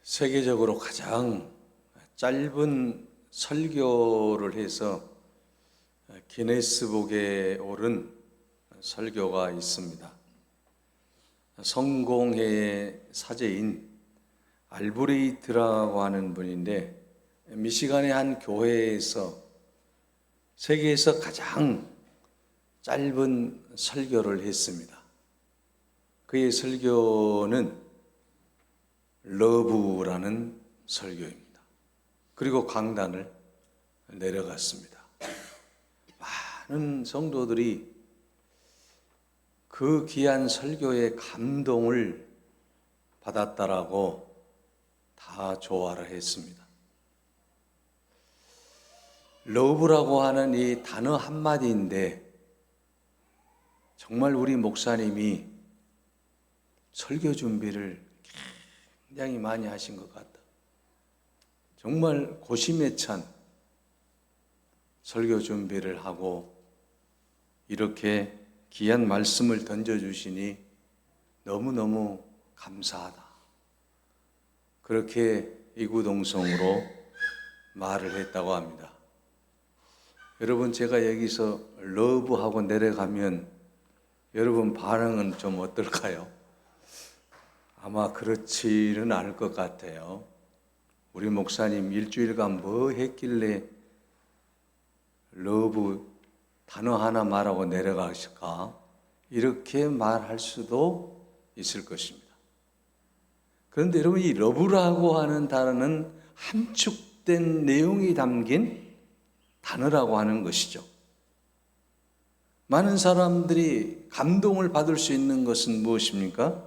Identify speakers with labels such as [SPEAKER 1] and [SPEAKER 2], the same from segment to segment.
[SPEAKER 1] 세계적으로 가장 짧은 설교를 해서 기네스북에 오른 설교가 있습니다. 성공회의 사제인 알브레이트라고 하는 분인데, 미시간의 한 교회에서 세계에서 가장 짧은 설교를 했습니다. 그의 설교는 러브라는 설교입니다. 그리고 강단을 내려갔습니다. 많은 성도들이 그 귀한 설교의 감동을 받았다라고 다 좋아를 했습니다. 러브라고 하는 이 단어 한마디인데 정말 우리 목사님이 설교 준비를 굉장히 많이 하신 것 같다. 정말 고심에 찬 설교 준비를 하고 이렇게 귀한 말씀을 던져주시니 너무너무 감사하다. 그렇게 이구동성으로 말을 했다고 합니다. 여러분, 제가 여기서 러브하고 내려가면 여러분 반응은 좀 어떨까요? 아마 그렇지는 않을 것 같아요. 우리 목사님 일주일간 뭐 했길래 러브 단어 하나 말하고 내려가실까? 이렇게 말할 수도 있을 것입니다. 그런데 여러분, 이 러브라고 하는 단어는 함축된 내용이 담긴 단어라고 하는 것이죠. 많은 사람들이 감동을 받을 수 있는 것은 무엇입니까?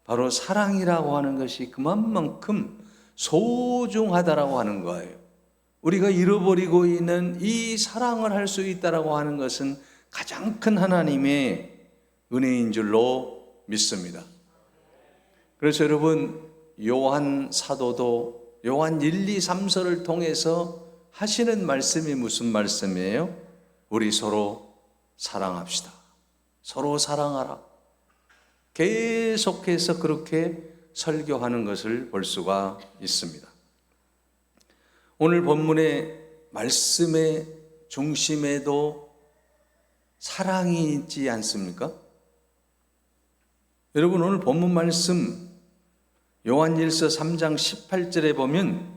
[SPEAKER 1] 바로 사랑이라고 하는 것이 그만큼 소중하다라고 하는 거예요. 우리가 잃어버리고 있는 이 사랑을 할 수 있다라고 하는 것은 가장 큰 하나님의 은혜인 줄로 믿습니다. 그래서 여러분, 요한 사도도 요한 1, 2, 3서를 통해서 하시는 말씀이 무슨 말씀이에요? 우리 서로 사랑합시다. 서로 사랑하라. 계속해서 그렇게 설교하는 것을 볼 수가 있습니다. 오늘 본문의 말씀의 중심에도 사랑이 있지 않습니까? 여러분, 오늘 본문 말씀 요한일서 3장 18절에 보면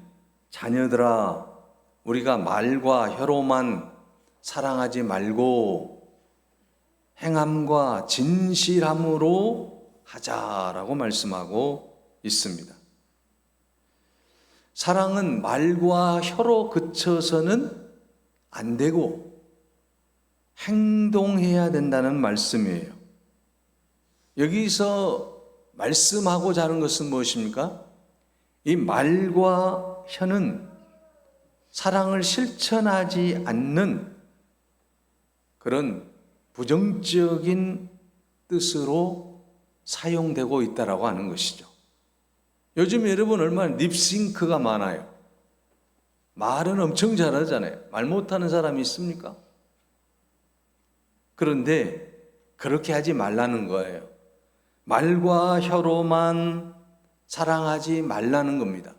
[SPEAKER 1] 자녀들아, 우리가 말과 혀로만 사랑하지 말고 행함과 진실함으로 하자라고 말씀하고 있습니다. 사랑은 말과 혀로 그쳐서는 안 되고 행동해야 된다는 말씀이에요. 여기서 말씀하고자 하는 것은 무엇입니까? 이 말과 혀는 사랑을 실천하지 않는 그런 부정적인 뜻으로 사용되고 있다라고 하는 것이죠. 요즘 여러분 얼마나 립싱크가 많아요. 말은 엄청 잘하잖아요. 말 못하는 사람이 있습니까? 그런데 그렇게 하지 말라는 거예요. 말과 혀로만 사랑하지 말라는 겁니다.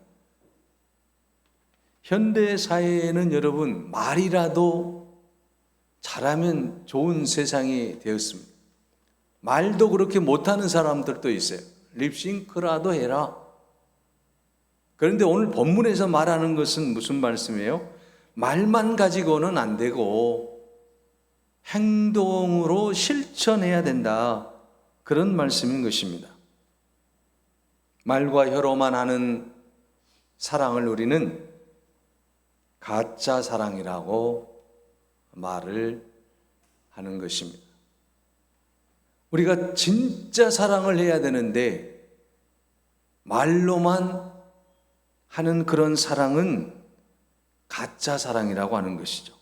[SPEAKER 1] 현대 사회에는 여러분, 말이라도 잘하면 좋은 세상이 되었습니다. 말도 그렇게 못하는 사람들도 있어요. 립싱크라도 해라. 그런데 오늘 본문에서 말하는 것은 무슨 말씀이에요? 말만 가지고는 안 되고 행동으로 실천해야 된다. 그런 말씀인 것입니다. 말과 혀로만 하는 사랑을 우리는 가짜 사랑이라고 말을 하는 것입니다. 우리가 진짜 사랑을 해야 되는데 말로만 하는 그런 사랑은 가짜 사랑이라고 하는 것이죠.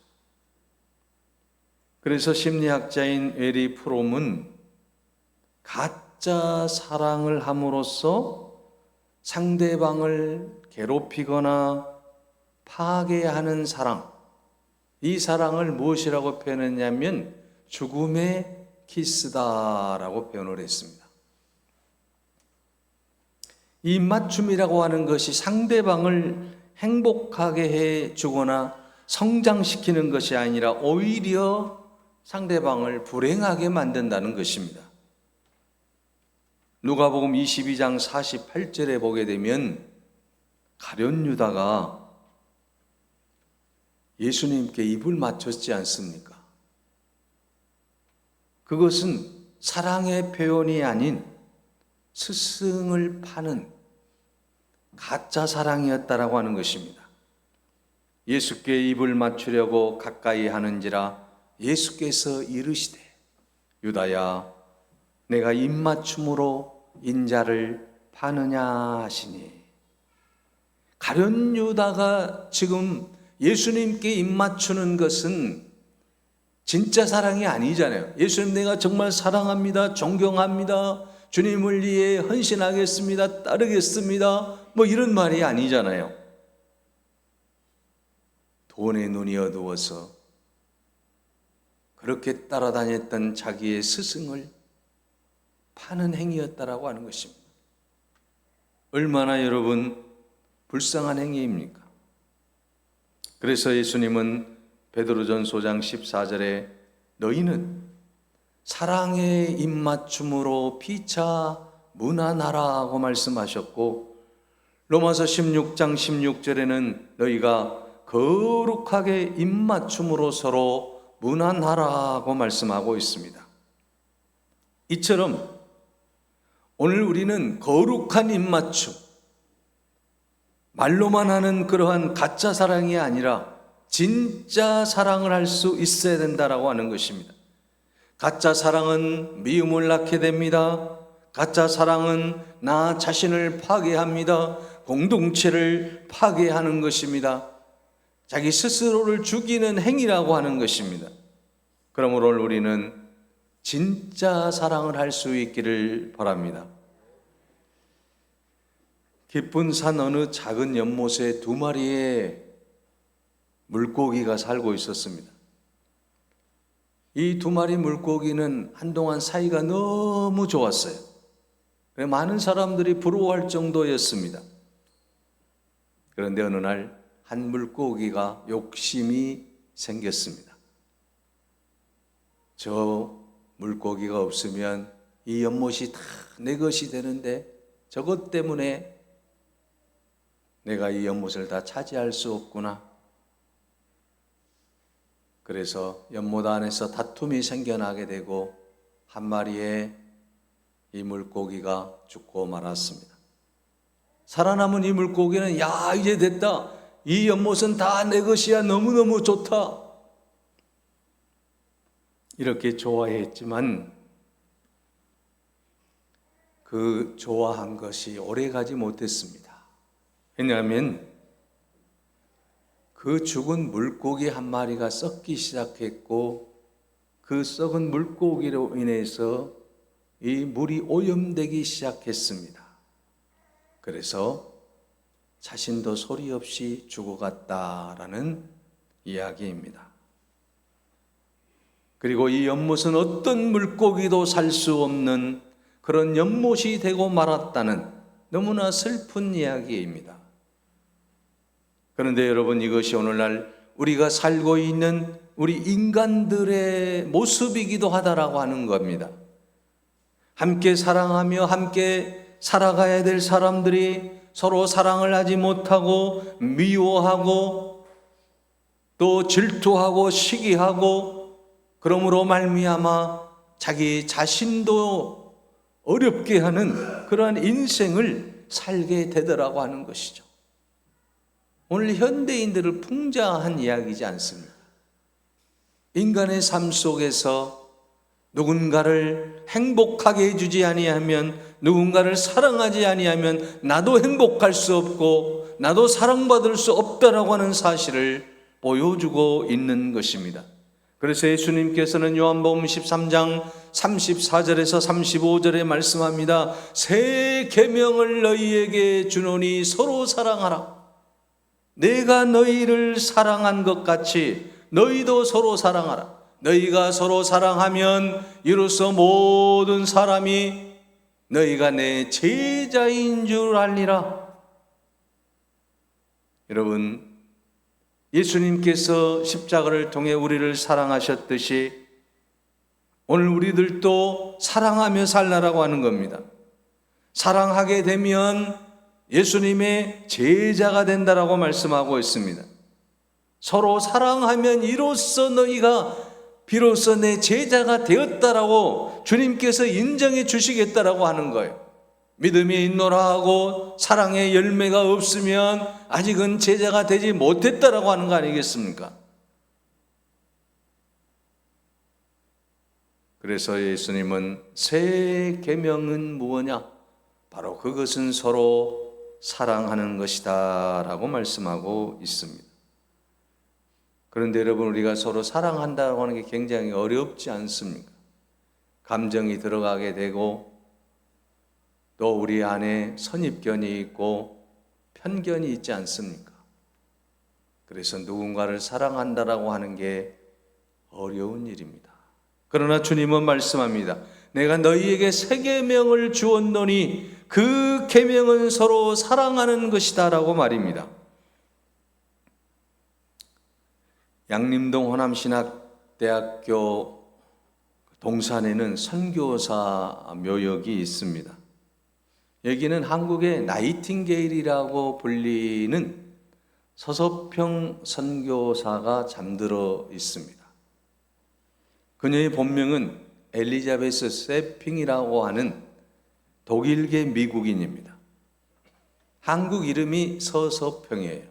[SPEAKER 1] 그래서 심리학자인 에리 프롬은 가짜 사랑을 함으로써 상대방을 괴롭히거나 파괴하는 사랑, 이 사랑을 무엇이라고 표현했냐면 죽음의 키스다라고 표현을 했습니다. 이 입맞춤이라고 하는 것이 상대방을 행복하게 해 주거나 성장시키는 것이 아니라 오히려 상대방을 불행하게 만든다는 것입니다. 누가복음 22장 48절에 보게 되면 가룟 유다가 예수님께 입을 맞췄지 않습니까? 그것은 사랑의 표현이 아닌 스승을 파는 가짜 사랑이었다라고 하는 것입니다. 예수께 입을 맞추려고 가까이 하는지라 예수께서 이르시되 유다야 내가 입맞춤으로 인자를 파느냐 하시니, 가룟 유다가 지금 예수님께 입맞추는 것은 진짜 사랑이 아니잖아요. 예수님 내가 정말 사랑합니다, 존경합니다, 주님을 위해 헌신하겠습니다, 따르겠습니다, 뭐 이런 말이 아니잖아요. 돈에 눈이 어두워서 그렇게 따라다녔던 자기의 스승을 파는 행위였다라고 하는 것입니다. 얼마나 여러분 불쌍한 행위입니까? 그래서 예수님은 베드로전서 5장 14절에 너희는 사랑의 입맞춤으로 피차 무난하라고 말씀하셨고, 로마서 16장 16절에는 너희가 거룩하게 입맞춤으로 서로 무난하라고 말씀하고 있습니다. 이처럼 오늘 우리는 거룩한 입맞춤, 말로만 하는 그러한 가짜 사랑이 아니라 진짜 사랑을 할 수 있어야 된다라고 하는 것입니다. 가짜 사랑은 미움을 낳게 됩니다. 가짜 사랑은 나 자신을 파괴합니다. 공동체를 파괴하는 것입니다. 자기 스스로를 죽이는 행위라고 하는 것입니다. 그러므로 우리는 진짜 사랑을 할 수 있기를 바랍니다. 깊은 산 어느 작은 연못에 2마리의 물고기가 살고 있었습니다. 이 2마리 물고기는 한동안 사이가 너무 좋았어요. 많은 사람들이 부러워할 정도였습니다. 그런데 어느 날 한 물고기가 욕심이 생겼습니다. 저 물고기가 없으면 이 연못이 다 내 것이 되는데 저것 때문에 내가 이 연못을 다 차지할 수 없구나. 그래서 연못 안에서 다툼이 생겨나게 되고 한 마리의 이 물고기가 죽고 말았습니다. 살아남은 이 물고기는 야 이제 됐다, 이 연못은 다 내 것이야, 너무너무 좋다, 이렇게 좋아했지만 그 좋아한 것이 오래가지 못했습니다. 왜냐하면 그 죽은 물고기 한 마리가 썩기 시작했고, 그 썩은 물고기로 인해서 이 물이 오염되기 시작했습니다. 그래서 자신도 소리 없이 죽어갔다라는 이야기입니다. 그리고 이 연못은 어떤 물고기도 살 수 없는 그런 연못이 되고 말았다는 너무나 슬픈 이야기입니다. 그런데 여러분, 이것이 오늘날 우리가 살고 있는 우리 인간들의 모습이기도 하다라고 하는 겁니다. 함께 사랑하며 함께 살아가야 될 사람들이 서로 사랑을 하지 못하고 미워하고 또 질투하고 시기하고, 그러므로 말미암아 자기 자신도 어렵게 하는 그러한 인생을 살게 되더라고 하는 것이죠. 오늘 현대인들을 풍자한 이야기지 않습니까? 인간의 삶 속에서 누군가를 행복하게 해주지 아니하면, 누군가를 사랑하지 아니하면 나도 행복할 수 없고 나도 사랑받을 수 없다라고 하는 사실을 보여주고 있는 것입니다. 그래서 예수님께서는 요한복음 13장 34절에서 35절에 말씀합니다. 새 계명을 너희에게 주노니 서로 사랑하라. 내가 너희를 사랑한 것 같이 너희도 서로 사랑하라. 너희가 서로 사랑하면 이로써 모든 사람이 너희가 내 제자인 줄 알리라. 여러분, 예수님께서 십자가를 통해 우리를 사랑하셨듯이 오늘 우리들도 사랑하며 살라라고 하는 겁니다. 사랑하게 되면 예수님의 제자가 된다라고 말씀하고 있습니다. 서로 사랑하면 이로써 너희가 비로소 내 제자가 되었다라고 주님께서 인정해 주시겠다라고 하는 거예요. 믿음이 있노라 하고 사랑의 열매가 없으면 아직은 제자가 되지 못했다라고 하는 거 아니겠습니까? 그래서 예수님은 새 계명은 무엇냐? 바로 그것은 서로 사랑하는 것이다 라고 말씀하고 있습니다. 그런데 여러분, 우리가 서로 사랑한다고 하는 게 굉장히 어렵지 않습니까? 감정이 들어가게 되고 또 우리 안에 선입견이 있고 편견이 있지 않습니까? 그래서 누군가를 사랑한다라고 하는 게 어려운 일입니다. 그러나 주님은 말씀합니다. 내가 너희에게 새 계명을 주었노니 그 계명은 서로 사랑하는 것이다 라고 말입니다. 양림동 호남신학대학교 동산에는 선교사 묘역이 있습니다. 여기는 한국의 나이팅게일이라고 불리는 서서평 선교사가 잠들어 있습니다. 그녀의 본명은 엘리자베스 세핑이라고 하는 독일계 미국인입니다. 한국 이름이 서서평이에요.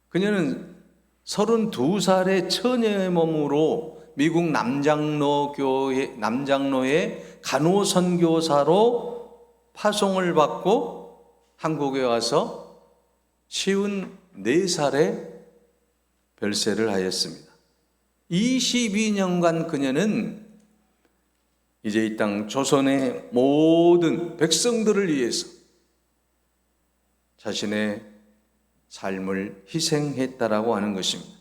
[SPEAKER 1] 그녀는 32살의 처녀의 몸으로 미국 남장로의 간호선교사로 파송을 받고 한국에 와서 54살에 별세를 하였습니다. 22년간 그녀는 이제 이 땅 조선의 모든 백성들을 위해서 자신의 삶을 희생했다라고 하는 것입니다.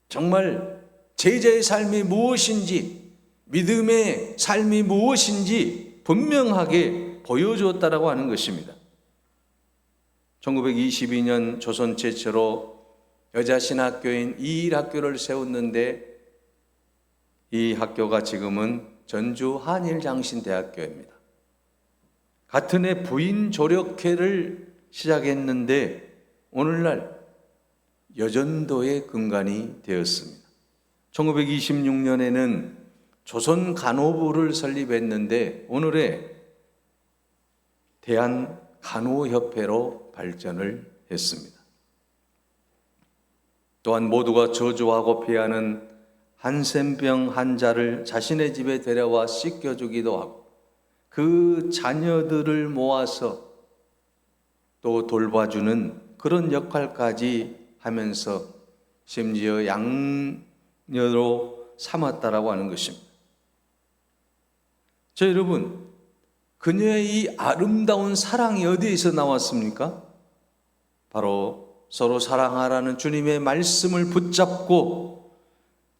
[SPEAKER 1] 정말 제자의 삶이 무엇인지, 믿음의 삶이 무엇인지 분명하게 보여주었다라고 하는 것입니다. 1922년 조선 최초로 여자신학교인 이일학교를 세웠는데 이 학교가 지금은 전주 한일장신대학교입니다. 같은 해 부인 조력회를 시작했는데 오늘날 여전도의 근간이 되었습니다. 1926년에는 조선간호부를 설립했는데 오늘의 대한간호협회로 발전을 했습니다. 또한 모두가 저주하고 피하는 한센병 환자를 자신의 집에 데려와 씻겨주기도 하고 그 자녀들을 모아서 또 돌봐주는 그런 역할까지 하면서 심지어 양녀로 삼았다라고 하는 것입니다. 여러분, 그녀의 이 아름다운 사랑이 어디에서 나왔습니까? 바로 서로 사랑하라는 주님의 말씀을 붙잡고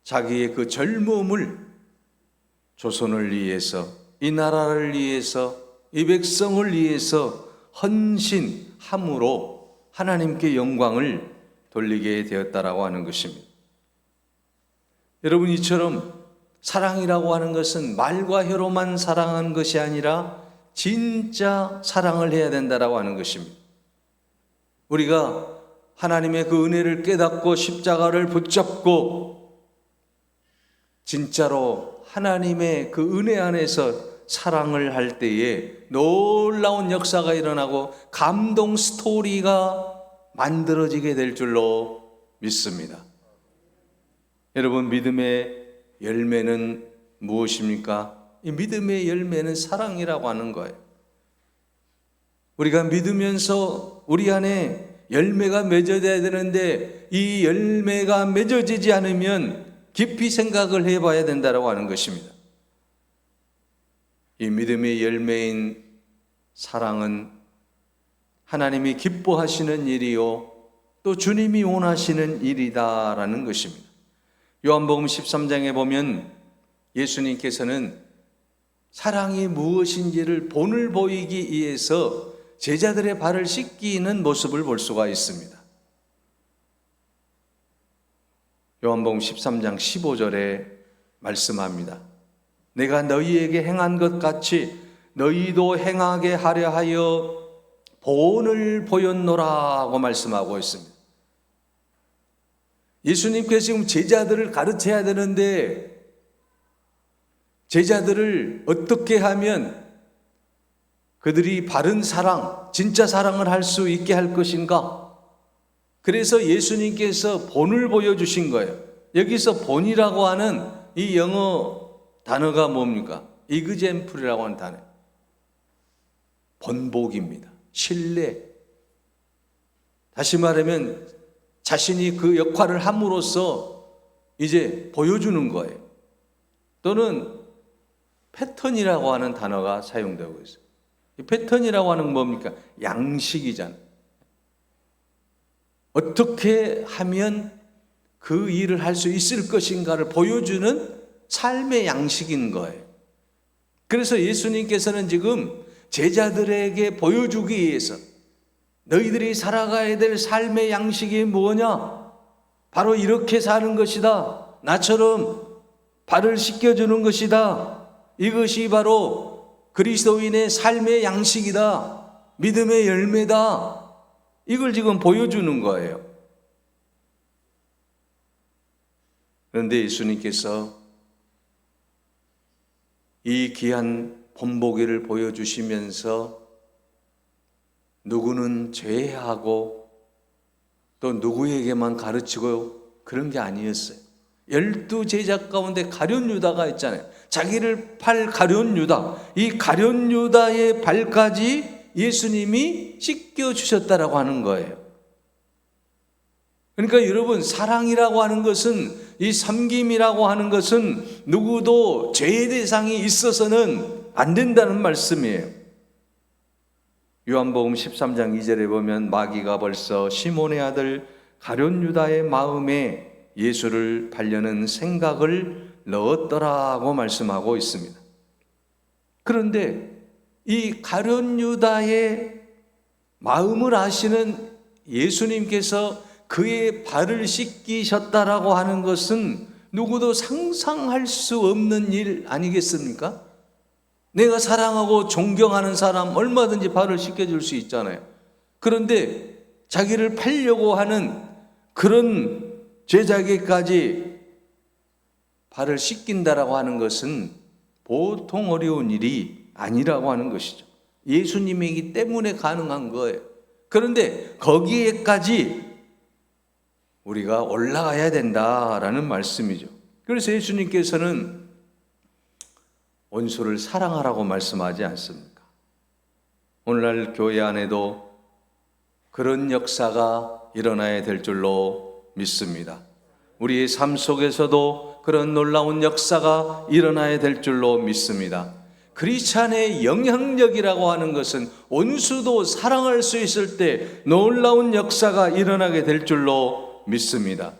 [SPEAKER 1] 자기의 그 젊음을 조선을 위해서, 이 나라를 위해서, 이 백성을 위해서 헌신함으로 하나님께 영광을 돌리게 되었다라고 하는 것입니다. 여러분, 이처럼 사랑이라고 하는 것은 말과 혀로만 사랑하는 것이 아니라 진짜 사랑을 해야 된다라고 하는 것입니다. 우리가 하나님의 그 은혜를 깨닫고 십자가를 붙잡고 진짜로 하나님의 그 은혜 안에서 사랑을 할 때에 놀라운 역사가 일어나고 감동 스토리가 만들어지게 될 줄로 믿습니다. 여러분, 믿음의 열매는 무엇입니까? 이 믿음의 열매는 사랑이라고 하는 거예요. 우리가 믿으면서 우리 안에 열매가 맺어져야 되는데 이 열매가 맺어지지 않으면 깊이 생각을 해봐야 된다고 하는 것입니다. 이 믿음의 열매인 사랑은 하나님이 기뻐하시는 일이요 또 주님이 원하시는 일이다라는 것입니다. 요한복음 13장에 보면 예수님께서는 사랑이 무엇인지를 본을 보이기 위해서 제자들의 발을 씻기는 모습을 볼 수가 있습니다. 요한복음 13장 15절에 말씀합니다. 내가 너희에게 행한 것 같이 너희도 행하게 하려 하여 본을 보였노라고 말씀하고 있습니다. 예수님께서 지금 제자들을 가르쳐야 되는데 제자들을 어떻게 하면 그들이 바른 사랑, 진짜 사랑을 할 수 있게 할 것인가? 그래서 예수님께서 본을 보여주신 거예요. 여기서 본이라고 하는 이 영어 단어가 뭡니까? 이그젬플이라고 하는 단어. 본보기입니다. 신뢰. 다시 말하면 자신이 그 역할을 함으로써 이제 보여주는 거예요. 또는 패턴이라고 하는 단어가 사용되고 있어요. 이 패턴이라고 하는 건 뭡니까? 양식이잖아요. 어떻게 하면 그 일을 할 수 있을 것인가를 보여주는 삶의 양식인 거예요. 그래서 예수님께서는 지금 제자들에게 보여주기 위해서 너희들이 살아가야 될 삶의 양식이 뭐냐? 바로 이렇게 사는 것이다. 나처럼 발을 씻겨주는 것이다. 이것이 바로 그리스도인의 삶의 양식이다. 믿음의 열매다. 이걸 지금 보여주는 거예요. 그런데 예수님께서 이 귀한 본보기를 보여주시면서 누구는 제외하고 또 누구에게만 가르치고 그런 게 아니었어요. 12제자 가운데 가룟 유다가 있잖아요. 자기를 팔 가룟 유다, 이 가룟 유다의 발까지 예수님이 씻겨주셨다라고 하는 거예요. 그러니까 여러분, 사랑이라고 하는 것은, 이 섬김이라고 하는 것은 누구도 죄의 대상이 있어서는 안 된다는 말씀이에요. 요한복음 13장 2절에 보면 마귀가 벌써 시몬의 아들 가룟 유다의 마음에 예수를 팔려는 생각을 넣었더라고 말씀하고 있습니다. 그런데 이 가룟 유다의 마음을 아시는 예수님께서 그의 발을 씻기셨다라고 하는 것은 누구도 상상할 수 없는 일 아니겠습니까? 내가 사랑하고 존경하는 사람 얼마든지 발을 씻겨줄 수 있잖아요. 그런데 자기를 팔려고 하는 그런 제자에게까지 발을 씻긴다라고 하는 것은 보통 어려운 일이 아니라고 하는 것이죠. 예수님이기 때문에 가능한 거예요. 그런데 거기에까지 우리가 올라가야 된다라는 말씀이죠. 그래서 예수님께서는 원수를 사랑하라고 말씀하지 않습니까? 오늘날 교회 안에도 그런 역사가 일어나야 될 줄로 믿습니다. 우리의 삶 속에서도 그런 놀라운 역사가 일어나야 될 줄로 믿습니다. 크리스찬의 영향력이라고 하는 것은 원수도 사랑할 수 있을 때 놀라운 역사가 일어나게 될 줄로 믿습니다.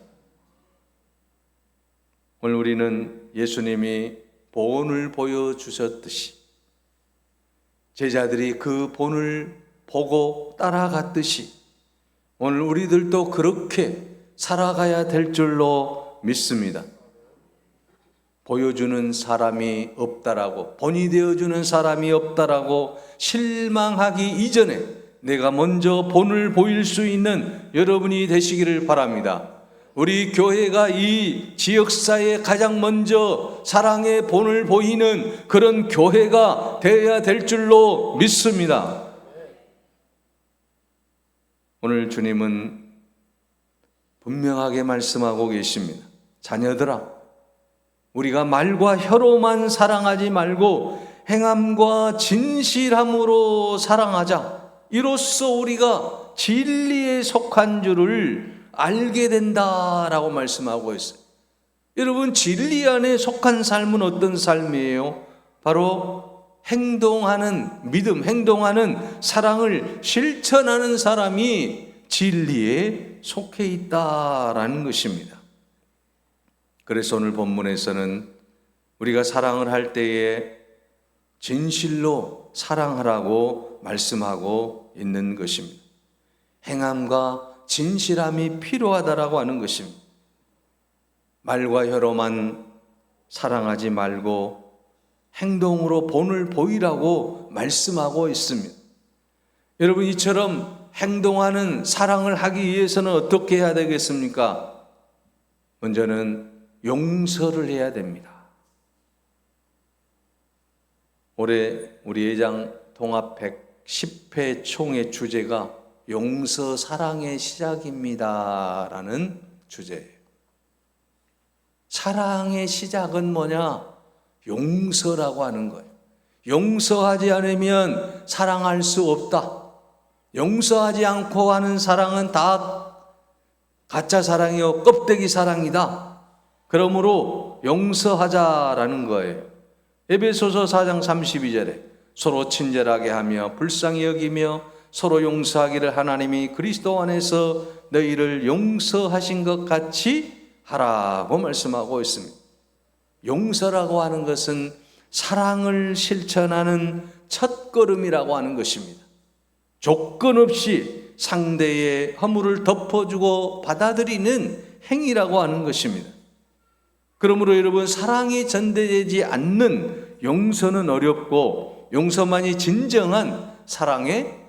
[SPEAKER 1] 오늘 우리는 예수님이 본을 보여주셨듯이 제자들이 그 본을 보고 따라갔듯이 오늘 우리들도 그렇게 살아가야 될 줄로 믿습니다. 보여주는 사람이 없다라고, 본이 되어주는 사람이 없다라고 실망하기 이전에 내가 먼저 본을 보일 수 있는 여러분이 되시기를 바랍니다. 우리 교회가 이 지역사회에 가장 먼저 사랑의 본을 보이는 그런 교회가 되어야 될 줄로 믿습니다. 오늘 주님은 분명하게 말씀하고 계십니다. 자녀들아, 우리가 말과 혀로만 사랑하지 말고 행함과 진실함으로 사랑하자. 이로써 우리가 진리에 속한 줄을 알게 된다라고 말씀하고 있어요. 여러분, 진리 안에 속한 삶은 어떤 삶이에요? 바로 행동하는 믿음, 행동하는 사랑을 실천하는 사람이 진리에 속해 있다라는 것입니다. 그래서 오늘 본문에서는 우리가 사랑을 할 때에 진실로 사랑하라고 말씀하고 있는 것입니다. 행함과 진실함이 필요하다라고 하는 것입니다. 말과 혀로만 사랑하지 말고 행동으로 본을 보이라고 말씀하고 있습니다. 여러분, 이처럼 행동하는 사랑을 하기 위해서는 어떻게 해야 되겠습니까? 먼저는 용서를 해야 됩니다. 올해 우리 예장 통합 110회 총회 주제가 용서 사랑의 시작입니다 라는 주제예요. 사랑의 시작은 뭐냐? 용서라고 하는 거예요. 용서하지 않으면 사랑할 수 없다. 용서하지 않고 하는 사랑은 다 가짜 사랑이요, 껍데기 사랑이다. 그러므로 용서하자라는 거예요. 에베소서 4장 32절에 서로 친절하게 하며 불쌍히 여기며 서로 용서하기를 하나님이 그리스도 안에서 너희를 용서하신 것 같이 하라고 말씀하고 있습니다. 용서라고 하는 것은 사랑을 실천하는 첫걸음이라고 하는 것입니다. 조건 없이 상대의 허물을 덮어주고 받아들이는 행위라고 하는 것입니다. 그러므로 여러분, 사랑이 전달되지 않는 용서는 어렵고 용서만이 진정한 사랑의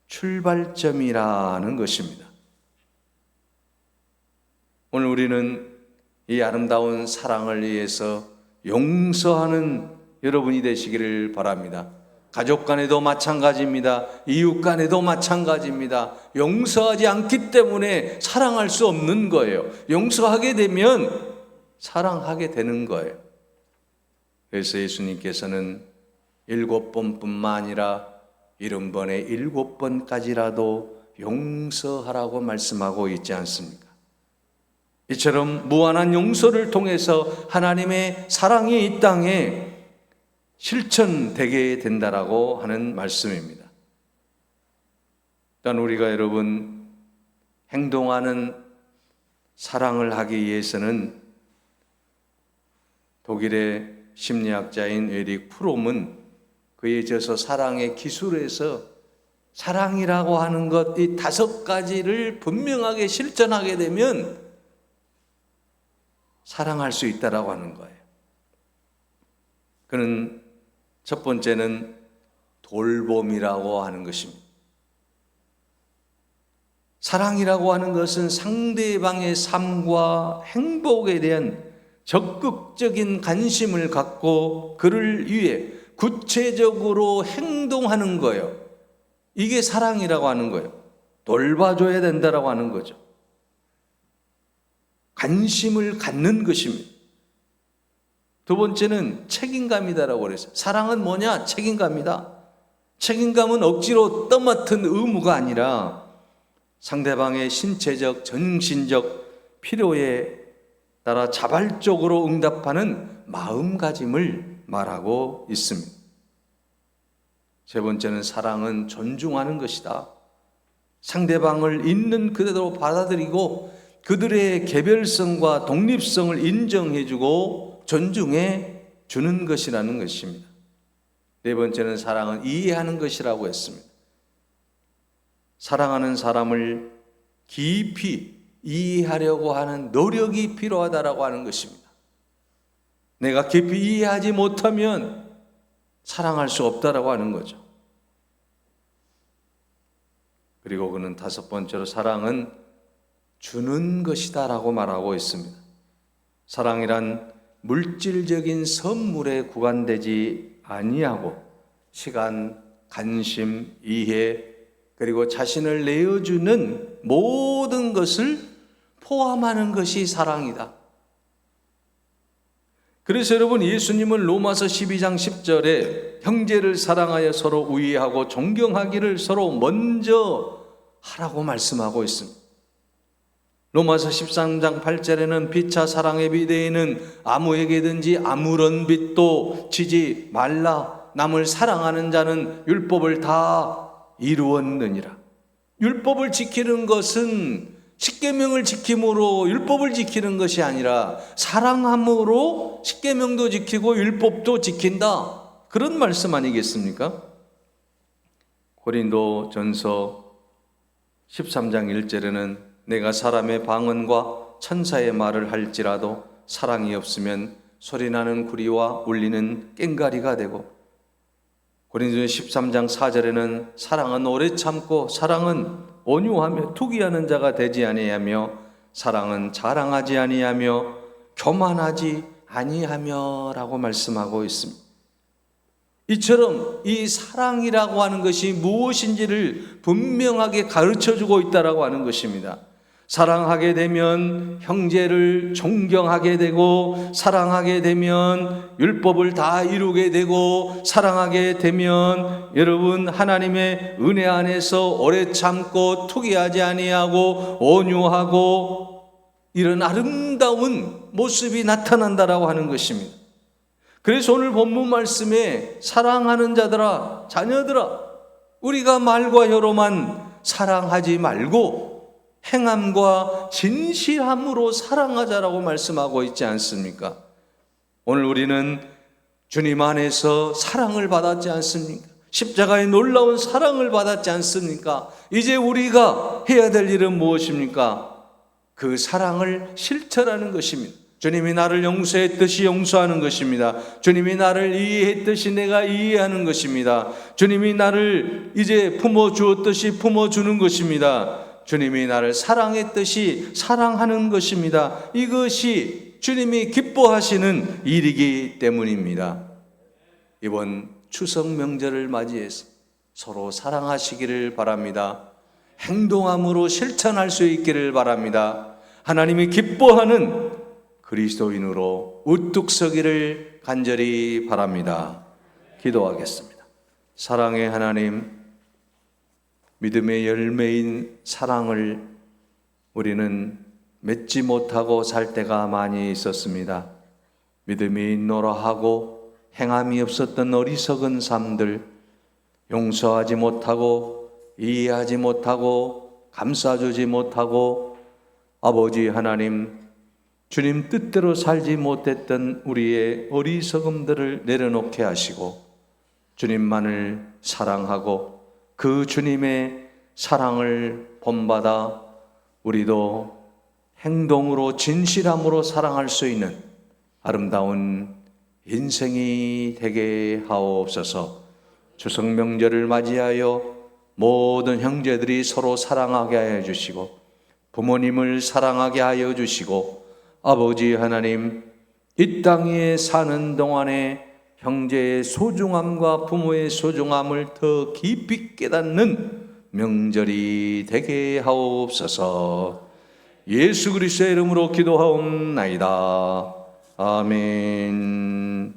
[SPEAKER 1] 출발점이라는 것입니다. 오늘 우리는 이 아름다운 사랑을 위해서 용서하는 여러분이 되시기를 바랍니다. 가족 간에도 마찬가지입니다. 이웃 간에도 마찬가지입니다. 용서하지 않기 때문에 사랑할 수 없는 거예요. 용서하게 되면 사랑하게 되는 거예요. 그래서 예수님께서는 7번뿐만 아니라 70번에 7번까지라도 용서하라고 말씀하고 있지 않습니까? 이처럼 무한한 용서를 통해서 하나님의 사랑이 이 땅에 실천되게 된다라고 하는 말씀입니다. 일단 우리가 여러분 행동하는 사랑을 하기 위해서는 독일의 심리학자인 에릭 프롬은 그의 저서 사랑의 기술에서 사랑이라고 하는 것 이 5가지를 분명하게 실천하게 되면 사랑할 수 있다라고 하는 거예요. 그는 첫 번째는 돌봄이라고 하는 것입니다. 사랑이라고 하는 것은 상대방의 삶과 행복에 대한 적극적인 관심을 갖고 그를 위해 구체적으로 행동하는 거예요. 이게 사랑이라고 하는 거예요. 돌봐줘야 된다라고 하는 거죠. 관심을 갖는 것입니다. 두 번째는 책임감이다라고 그랬어요. 사랑은 뭐냐? 책임감이다. 책임감은 억지로 떠맡은 의무가 아니라 상대방의 신체적, 정신적 필요에 따라 자발적으로 응답하는 마음가짐을 말하고 있습니다. 세 번째는 사랑은 존중하는 것이다. 상대방을 있는 그대로 받아들이고 그들의 개별성과 독립성을 인정해주고 존중해 주는 것이라는 것입니다. 네 번째는 사랑은 이해하는 것이라고 했습니다. 사랑하는 사람을 깊이 이해하려고 하는 노력이 필요하다라고 하는 것입니다. 내가 깊이 이해하지 못하면 사랑할 수 없다라고 하는 거죠. 그리고 그는 5번째로 사랑은 주는 것이다라고 말하고 있습니다. 사랑이란 물질적인 선물에 구간되지 아니하고 시간, 관심, 이해 그리고 자신을 내어주는 모든 것을 포함하는 것이 사랑이다. 그래서 여러분, 예수님은 로마서 12장 10절에 형제를 사랑하여 서로 우애하고 존경하기를 서로 먼저 하라고 말씀하고 있습니다. 로마서 13장 8절에는 피차 사랑의 비대에는 아무에게든지 아무런 빚도 지지 말라. 남을 사랑하는 자는 율법을 다 이루었느니라. 율법을 지키는 것은 십계명을 지킴으로 율법을 지키는 것이 아니라 사랑함으로 십계명도 지키고 율법도 지킨다. 그런 말씀 아니겠습니까? 고린도 전서 13장 1절에는 내가 사람의 방언과 천사의 말을 할지라도 사랑이 없으면 소리나는 구리와 울리는 꽹가리가 되고, 고린도전 13장 4절에는 사랑은 오래 참고 사랑은 온유하며 투기하는 자가 되지 아니하며 사랑은 자랑하지 아니하며 교만하지 아니하며 라고 말씀하고 있습니다. 이처럼 이 사랑이라고 하는 것이 무엇인지를 분명하게 가르쳐주고 있다라고 하는 것입니다. 사랑하게 되면 형제를 존경하게 되고, 사랑하게 되면 율법을 다 이루게 되고, 사랑하게 되면 여러분 하나님의 은혜 안에서 오래 참고 투기하지 아니하고 온유하고 이런 아름다운 모습이 나타난다라고 하는 것입니다. 그래서 오늘 본문 말씀에 사랑하는 자들아, 자녀들아, 우리가 말과 혀로만 사랑하지 말고 행함과 진실함으로 사랑하자라고 말씀하고 있지 않습니까? 오늘 우리는 주님 안에서 사랑을 받았지 않습니까? 십자가의 놀라운 사랑을 받았지 않습니까? 이제 우리가 해야 될 일은 무엇입니까? 그 사랑을 실천하는 것입니다. 주님이 나를 용서했듯이 용서하는 것입니다. 주님이 나를 이해했듯이 내가 이해하는 것입니다. 주님이 나를 이제 품어주었듯이 품어주는 것입니다. 주님이 나를 사랑했듯이 사랑하는 것입니다. 이것이 주님이 기뻐하시는 일이기 때문입니다. 이번 추석 명절을 맞이해서 서로 사랑하시기를 바랍니다. 행동함으로 실천할 수 있기를 바랍니다. 하나님이 기뻐하는 그리스도인으로 우뚝 서기를 간절히 바랍니다. 기도하겠습니다. 사랑의 하나님, 믿음의 열매인 사랑을 우리는 맺지 못하고 살 때가 많이 있었습니다. 믿음이 있노라 하고 행함이 없었던 어리석은 삶들, 용서하지 못하고 이해하지 못하고 감싸주지 못하고 아버지 하나님, 주님 뜻대로 살지 못했던 우리의 어리석음들을 내려놓게 하시고 주님만을 사랑하고 그 주님의 사랑을 본받아 우리도 행동으로 진실함으로 사랑할 수 있는 아름다운 인생이 되게 하옵소서. 추석 명절을 맞이하여 모든 형제들이 서로 사랑하게 하여 주시고 부모님을 사랑하게 하여 주시고 아버지 하나님, 이 땅에 사는 동안에 형제의 소중함과 부모의 소중함을 더 깊이 깨닫는 명절이 되게 하옵소서. 예수 그리스도의 이름으로 기도하옵나이다. 아멘.